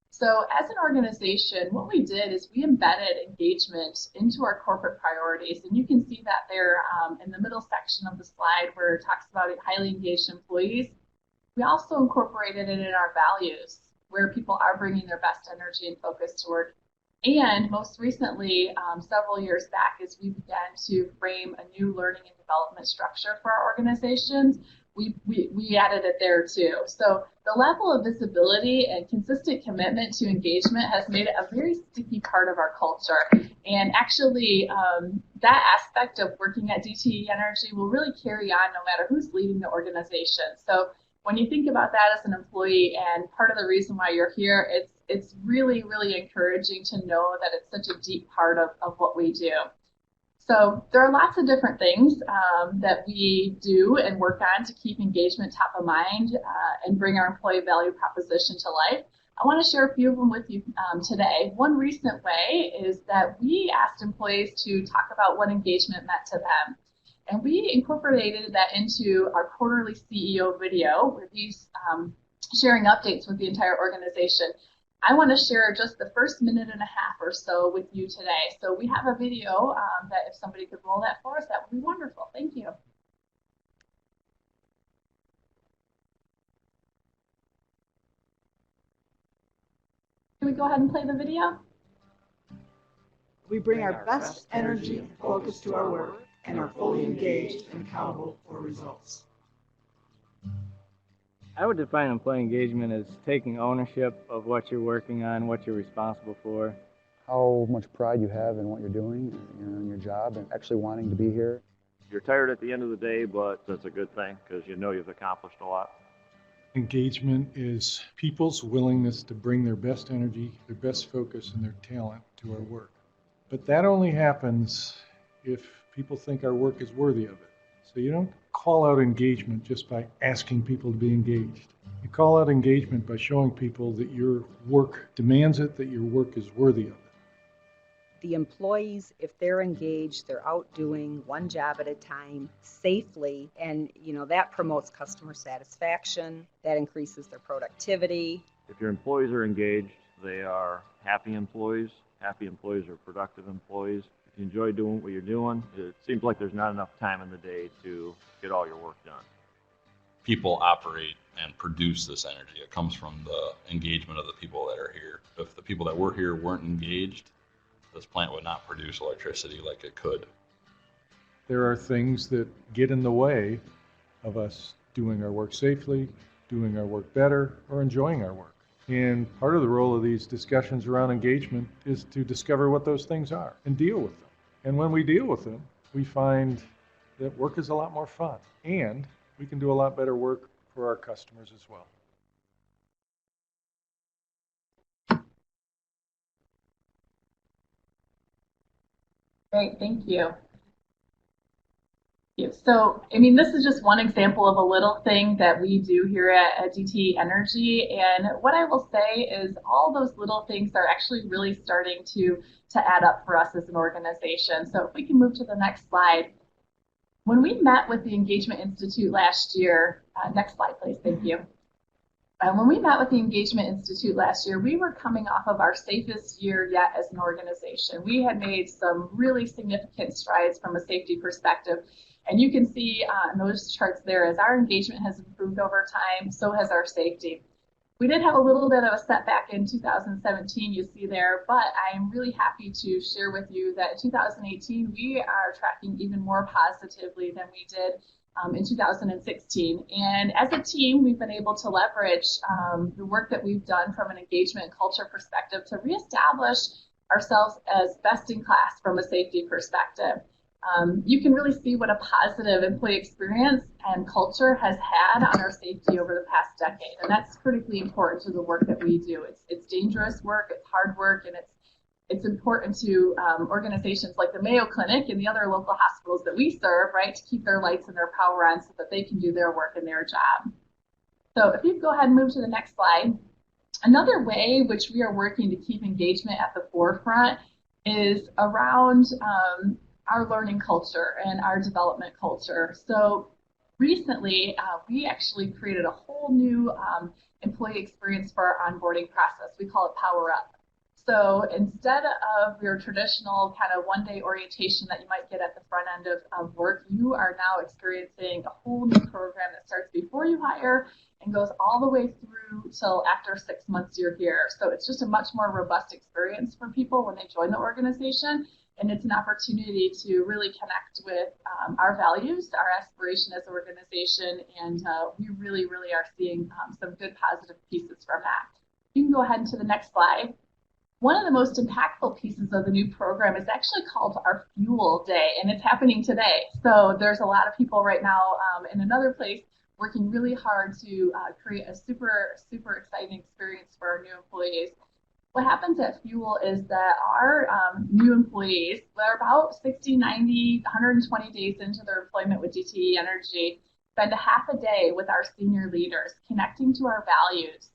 So as an organization, what we did is we embedded engagement into our corporate priorities. And you can see that there in the middle section of the slide where it talks about highly engaged employees. We also incorporated it in our values. where people are bringing their best energy and focus to work. And most recently, several years back, as we began to frame a new learning and development structure for our organizations, we added it there too. So the level of visibility and consistent commitment to engagement has made it a very sticky part of our culture. And actually, that aspect of working at Dte Energy will really carry on no matter who's leading the organization. So when you think about that as an employee, and part of the reason why you're here, it's really, really encouraging to know that it's such a deep part of what we do. So there are lots of different things that we do and work on to keep engagement top of mind and bring our employee value proposition to life. I want to share a few of them with you today. One recent way is that we asked employees to talk about what engagement meant to them. And we incorporated that into our quarterly CEO video, where he's sharing updates with the entire organization. I want to share just the first minute and a half or so with you today. So we have a video that if somebody could roll that for us, that would be wonderful. Thank you. Can we go ahead and play the video? We bring our best energy and focus to our work and are fully engaged and accountable for results. I would define employee engagement as taking ownership of what you're working on, what you're responsible for. How much pride you have in what you're doing, in your job, and actually wanting to be here. You're tired at the end of the day, but that's a good thing because you know you've accomplished a lot. Engagement is people's willingness to bring their best energy, their best focus, and their talent to our work. But that only happens if people think our work is worthy of it. So you don't call out engagement just by asking people to be engaged. You call out engagement by showing people that your work demands it, that your work is worthy of it. The employees, if they're engaged, they're out doing one job at a time safely, and that promotes customer satisfaction, that increases their productivity. If your employees are engaged, they are happy employees. Happy employees are productive employees. If you enjoy doing what you're doing, it seems like there's not enough time in the day to get all your work done. People operate and produce this energy. It comes from the engagement of the people that are here. If the people that were here weren't engaged, this plant would not produce electricity like it could. There are things that get in the way of us doing our work safely, doing our work better, or enjoying our work. And part of the role of these discussions around engagement is to discover what those things are and deal with them. And when we deal with them, we find that work is a lot more fun, and we can do a lot better work for our customers as well. Great, thank you. So, this is just one example of a little thing that we do here at Dte Energy. And what I will say is all those little things are actually really starting to add up for us as an organization. So if we can move to the next slide. When we met with the Engagement Institute last year, next slide, please, thank you. When we met with the Engagement Institute last year, we were coming off of our safest year yet as an organization. We had made some really significant strides from a safety perspective. And you can see on those charts there, as our engagement has improved over time, so has our safety. We did have a little bit of a setback in 2017, you see there, but I'm really happy to share with you that in 2018, we are tracking even more positively than we did in 2016. And as a team, we've been able to leverage the work that we've done from an engagement and culture perspective to reestablish ourselves as best in class from a safety perspective. You can really see what a positive employee experience and culture has had on our safety over the past decade, and that's critically important to the work that we do. It's dangerous work, it's hard work, and it's important to organizations like the Mayo Clinic and the other local hospitals that we serve, right, to keep their lights and their power on so that they can do their work and their job. So if you go ahead and move to the next slide. Another way which we are working to keep engagement at the forefront is around our learning culture and our development culture. So recently, we actually created a whole new employee experience for our onboarding process. We call it Power Up. So instead of your traditional kind of one-day orientation that you might get at the front end of work, you are now experiencing a whole new program that starts before you hire and goes all the way through till after 6 months you're here. So it's just a much more robust experience for people when they join the organization. And it's an opportunity to really connect with our values, our aspiration as an organization, and we really, really are seeing some good positive pieces from that. You can go ahead to the next slide. One of the most impactful pieces of the new program is actually called our Fuel Day, and it's happening today. So there's a lot of people right now in another place working really hard to create a super, super exciting experience for our new employees. What happens at Fuel is that our new employees, they're about 60, 90, 120 days into their employment with Dte Energy, spend a half a day with our senior leaders, connecting to our values.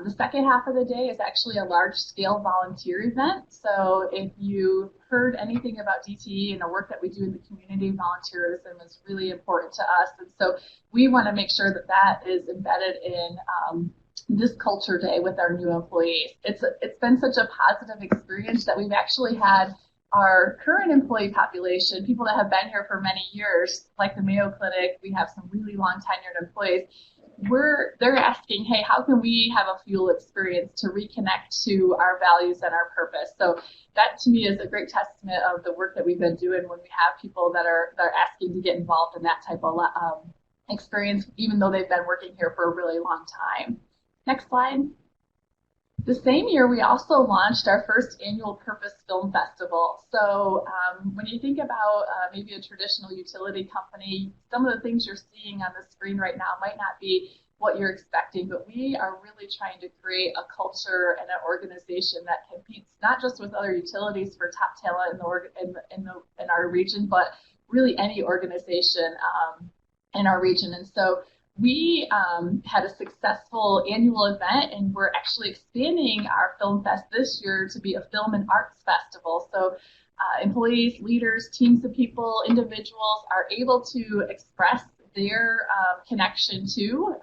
The second half of the day is actually a large-scale volunteer event. So if you heard anything about DTE and the work that we do in the community, volunteerism is really important to us. And so we want to make sure that that is embedded in this culture day with our new employees. It's been such a positive experience that we've actually had our current employee population, people that have been here for many years, like the Mayo Clinic, we have some really long tenured employees. They're asking, hey, how can we have a Fuel experience to reconnect to our values and our purpose? So that to me is a great testament of the work that we've been doing when we have people that are asking to get involved in that type of experience, even though they've been working here for a really long time. Next slide. The same year, we also launched our first annual Purpose Film Festival. So when you think about maybe a traditional utility company, some of the things you're seeing on the screen right now might not be what you're expecting, but we are really trying to create a culture and an organization that competes not just with other utilities for top talent in our region, but really any organization in our region. And so we had a successful annual event, and we're actually expanding our Film Fest this year to be a film and arts festival. So employees, leaders, teams of people, individuals are able to express their connection to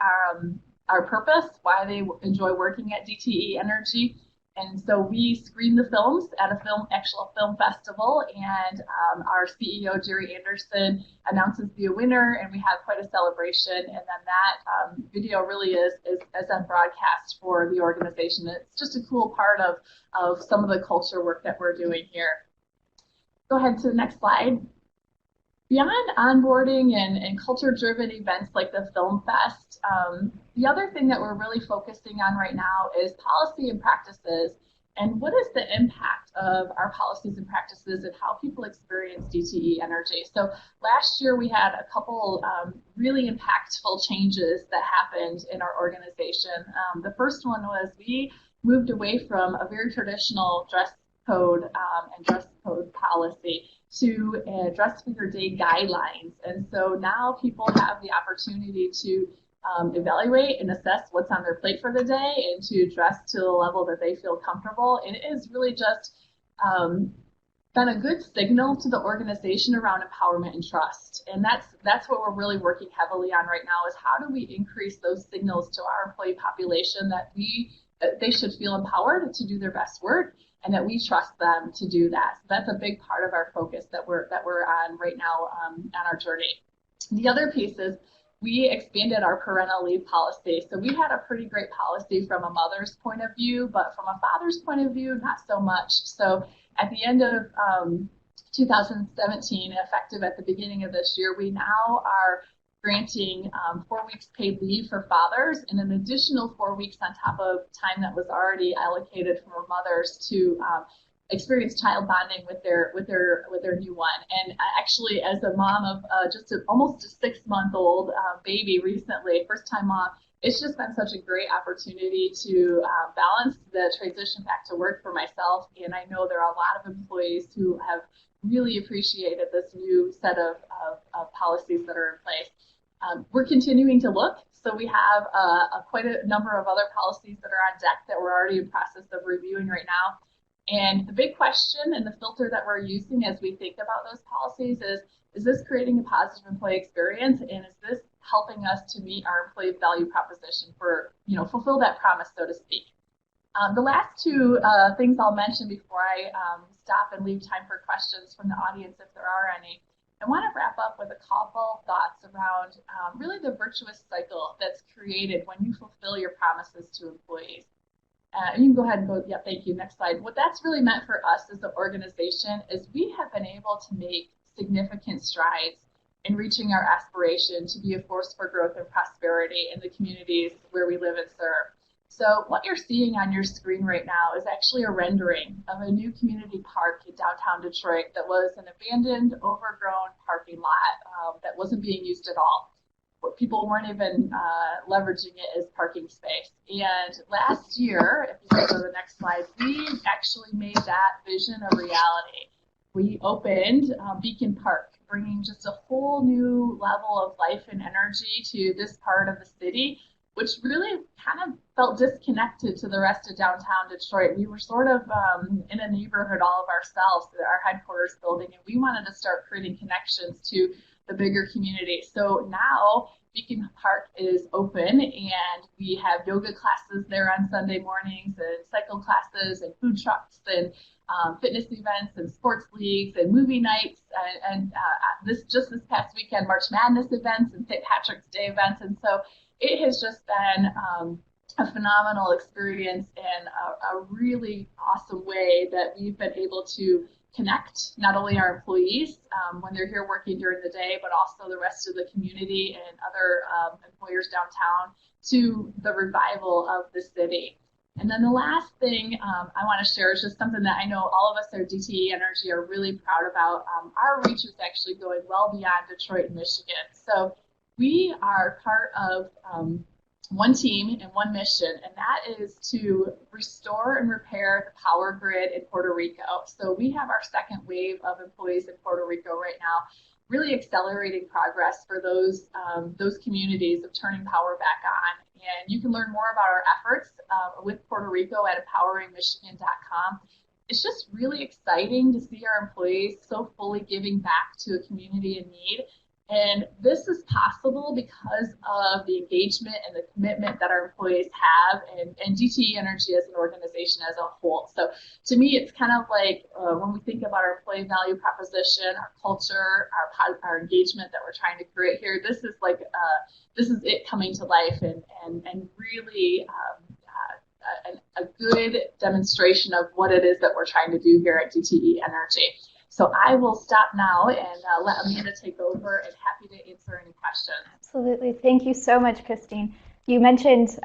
our purpose, why they enjoy working at Dte Energy. And so we screen the films at a actual film festival, and our CEO, Jerry Anderson, announces the winner, and we have quite a celebration. And then that video really is a broadcast for the organization. It's just a cool part of some of the culture work that we're doing here. Go ahead to the next slide. Beyond onboarding and culture-driven events like the Film Fest, the other thing that we're really focusing on right now is policy and practices, and what is the impact of our policies and practices and how people experience Dte Energy. So last year we had a couple really impactful changes that happened in our organization. The first one was we moved away from a very traditional dress code and dress code policy to dress for your day guidelines. And so now people have the opportunity to evaluate and assess what's on their plate for the day and to dress to the level that they feel comfortable. And it is really just been a good signal to the organization around empowerment and trust. And that's what we're really working heavily on right now, is how do we increase those signals to our employee population that they should feel empowered to do their best work, and that we trust them to do that. So that's a big part of our focus that we're on right now on our journey. The other piece is we expanded our parental leave policy. So we had a pretty great policy from a mother's point of view, but from a father's point of view, not so much. So at the end of 2017, effective at the beginning of this year, we now are granting 4 weeks paid leave for fathers and an additional 4 weeks on top of time that was already allocated for mothers to experience child bonding with their new one. And actually, as a mom of almost a 6-month-old baby recently, first-time mom, it's just been such a great opportunity to balance the transition back to work for myself. And I know there are a lot of employees who have really appreciated this new set of policies that are in place. We're continuing to look. So we have quite a number of other policies that are on deck that we're already in process of reviewing right now. And the big question and the filter that we're using as we think about those policies is this creating a positive employee experience, and is this helping us to meet our employee value proposition for, fulfill that promise, so to speak? The last two things I'll mention before I stop and leave time for questions from the audience, if there are any. I want to wrap up with a couple thoughts around really the virtuous cycle that's created when you fulfill your promises to employees. You can go ahead and go, yeah, thank you, next slide. What that's really meant for us as an organization is we have been able to make significant strides in reaching our aspiration to be a force for growth and prosperity in the communities where we live and serve. So what you're seeing on your screen right now is actually a rendering of a new community park in downtown Detroit that was an abandoned, overgrown parking lot that wasn't being used at all. People weren't even leveraging it as parking space. And last year, if you go to the next slide, we actually made that vision a reality. We opened Beacon Park, bringing just a whole new level of life and energy to this part of the city, which really kind of felt disconnected to the rest of downtown Detroit. We were sort of in a neighborhood all of ourselves, our headquarters building, and we wanted to start creating connections to the bigger community. So now Beacon Park is open, and we have yoga classes there on Sunday mornings, and cycle classes, and food trucks, and fitness events, and sports leagues, and movie nights, and this past weekend, March Madness events, and St. Patrick's Day events. And so it has just been a phenomenal experience and a really awesome way that we've been able to connect not only our employees when they're here working during the day, but also the rest of the community and other employers downtown to the revival of the city. And then the last thing I want to share is just something that I know all of us at Dte Energy are really proud about. Our reach is actually going well beyond Detroit and Michigan. So we are part of one team and one mission, and that is to restore and repair the power grid in Puerto Rico. So we have our second wave of employees in Puerto Rico right now, really accelerating progress for those communities of turning power back on. And you can learn more about our efforts with Puerto Rico at empoweringmichigan.com. It's just really exciting to see our employees so fully giving back to a community in need. And this is possible because of the engagement and the commitment that our employees have, and Dte Energy as an organization as a whole. So to me, it's kind of like when we think about our employee value proposition, our culture, our engagement that we're trying to create here, this is like this is it coming to life, and really a good demonstration of what it is that we're trying to do here at Dte Energy. So I will stop now and let Amanda take over, and happy to answer any questions. Absolutely. Thank you so much, Christine. You mentioned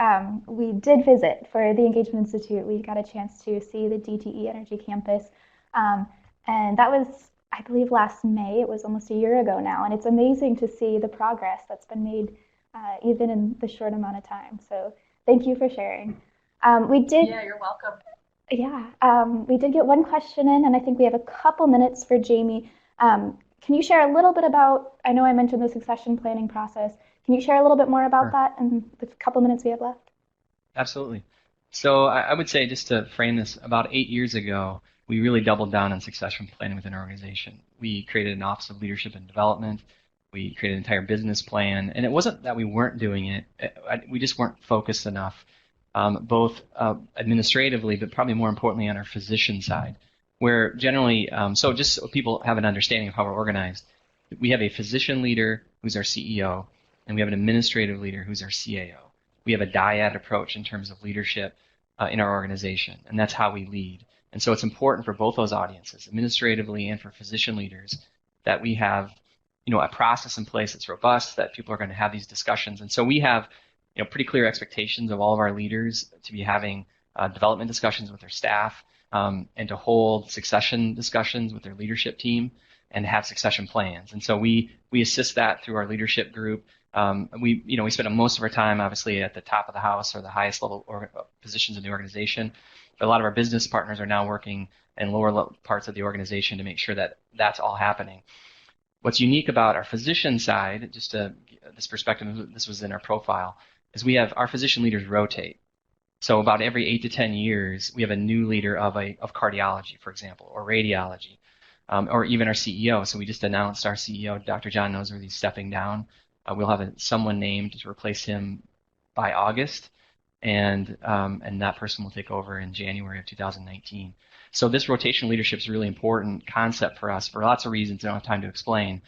we did visit for the Engagement Institute. We got a chance to see the Dte Energy campus. And that was, I believe, last May. It was almost a year ago now. And it's amazing to see the progress that's been made even in the short amount of time. So thank you for sharing. Yeah, you're welcome. Yeah, we did get one question in, and I think we have a couple minutes for Jamie. Can you share a little bit about, I know I mentioned the succession planning process. Can you share a little bit more about that in the couple minutes we have left? Absolutely. So I would say, just to frame this, about 8 years ago, we really doubled down on succession planning within our organization. We created an Office of Leadership and Development. We created an entire business plan, and it wasn't that we weren't doing it. We just weren't focused enough. Both administratively, but probably more importantly on our physician side, where generally, so just so people have an understanding of how we're organized, we have a physician leader who's our CEO, and we have an administrative leader who's our CAO. We have a dyad approach in terms of leadership in our organization, and that's how we lead. And so it's important for both those audiences, administratively and for physician leaders, that we have, a process in place that's robust, that people are going to have these discussions. And so we have pretty clear expectations of all of our leaders to be having development discussions with their staff, and to hold succession discussions with their leadership team, and have succession plans. And so we assist that through our leadership group. We spend most of our time obviously at the top of the house or the highest level positions in the organization. But a lot of our business partners are now working in lower level parts of the organization to make sure that that's all happening. What's unique about our physician side, just this perspective, this was in our profile, is we have our physician leaders rotate. So about every 8 to 10 years, we have a new leader of cardiology, for example, or radiology, or even our CEO. So we just announced our CEO, Dr. John Noseworthy, stepping down. We'll have someone named to replace him by August. and that person will take over in January of 2019. So this rotational leadership is a really important concept for us for lots of reasons I don't have time to explain.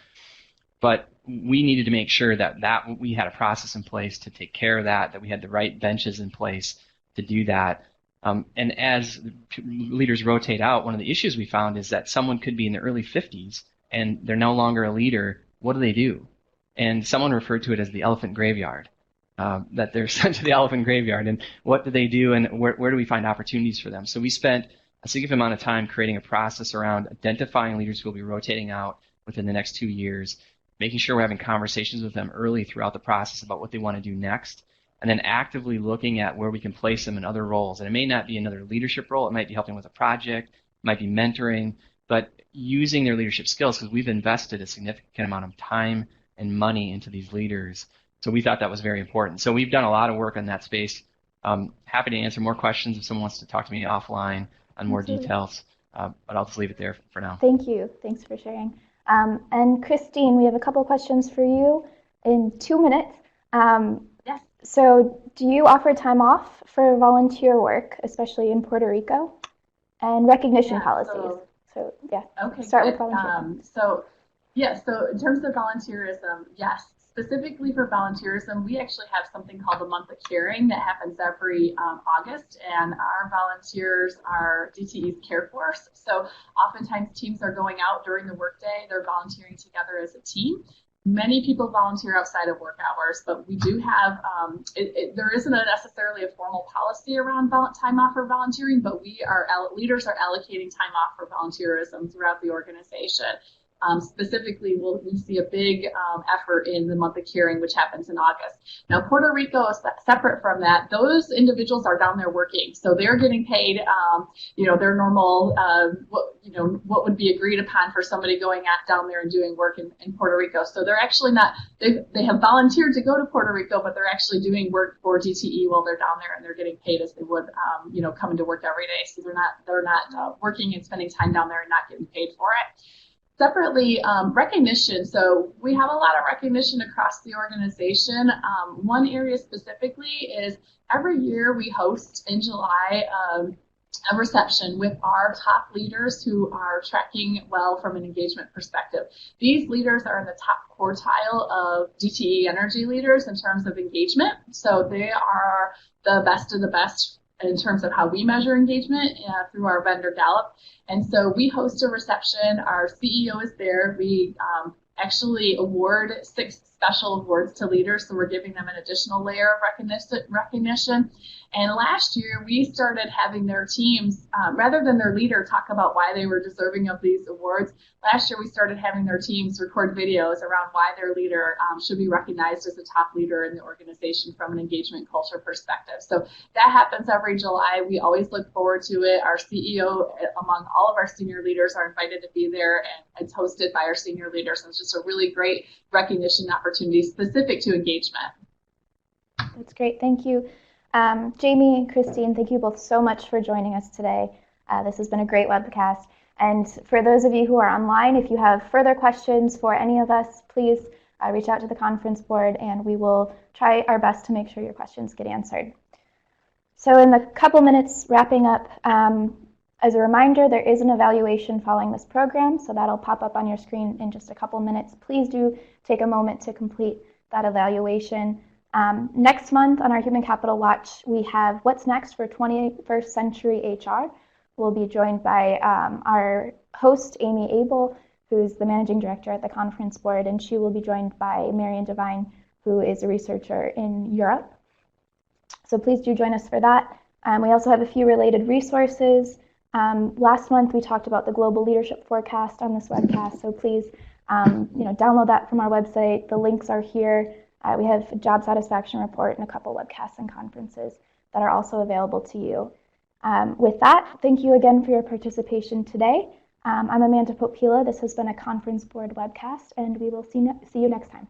But we needed to make sure that we had a process in place to take care of that we had the right benches in place to do that. And as leaders rotate out, one of the issues we found is that someone could be in their early 50s and they're no longer a leader. What do they do? And someone referred to it as the elephant graveyard, that they're sent to the elephant graveyard. And what do they do, and where do we find opportunities for them? So we spent a significant amount of time creating a process around identifying leaders who will be rotating out within the next 2 years, making sure we're having conversations with them early throughout the process about what they want to do next, and then actively looking at where we can place them in other roles. And it may not be another leadership role. It might be helping with a project. It might be mentoring, but using their leadership skills, because we've invested a significant amount of time and money into these leaders. So we thought that was very important. So we've done a lot of work in that space. Happy to answer more questions if someone wants to talk to me offline on more details, but I'll just leave it there for now. Thank you. Thanks for sharing. And Christine, we have a couple of questions for you in 2 minutes. Yes. So do you offer time off for volunteer work, especially in Puerto Rico? And recognition policies. So yeah, okay, start good. with volunteer. So in terms of volunteerism, yes, specifically for volunteerism, we actually have something called the Month of Caring that happens every August, and our volunteers are DTE's care force. So oftentimes teams are going out during the workday, they're volunteering together as a team. Many people volunteer outside of work hours, but we do have, there isn't necessarily a formal policy around time off for volunteering, but leaders are allocating time off for volunteerism throughout the organization. Specifically, we see a big effort in the Month of Caring, which happens in August. Now, Puerto Rico is separate from that. Those individuals are down there working, so they're getting paid, their normal, what would be agreed upon for somebody going down there and doing work in Puerto Rico. So they're actually not, they have volunteered to go to Puerto Rico, but they're actually doing work for DTE while they're down there, and they're getting paid as they would, coming to work every day. So they're not working and spending time down there and not getting paid for it. Separately, recognition. So we have a lot of recognition across the organization. One area specifically is every year we host in July a reception with our top leaders who are tracking well from an engagement perspective. These leaders are in the top quartile of Dte Energy leaders in terms of engagement. So they are the best of the best in terms of how we measure engagement through our vendor Gallup. And so we host a reception. Our CEO is there. We actually award 6 special awards to leaders, so we're giving them an additional layer of recognition. And last year, we started having their teams, rather than their leader talk about why they were deserving of these awards, last year we started having their teams record videos around why their leader should be recognized as a top leader in the organization from an engagement culture perspective. So that happens every July. We always look forward to it. Our CEO, among all of our senior leaders, are invited to be there, and it's hosted by our senior leaders. And it's just a really great recognition opportunity specific to engagement. That's great. Thank you. Jamie and Christine, thank you both so much for joining us today. This has been a great webcast. And for those of you who are online, if you have further questions for any of us, please reach out to the conference board, and we will try our best to make sure your questions get answered. So in the couple minutes wrapping up, as a reminder, there is an evaluation following this program, so that'll pop up on your screen in just a couple minutes. Please do take a moment to complete that evaluation. Next month on our Human Capital Watch, we have What's Next for 21st Century HR. We'll be joined by our host, Amy Abel, who's the managing director at the conference board, and she will be joined by Marian Devine, who is a researcher in Europe. So please do join us for that. We also have a few related resources. Last month we talked about the Global Leadership Forecast on this webcast, so please download that from our website. The links are here. We have a job satisfaction report and a couple webcasts and conferences that are also available to you. With that, thank you again for your participation today. I'm Amanda Popila. This has been a Conference Board webcast, and we will see you next time.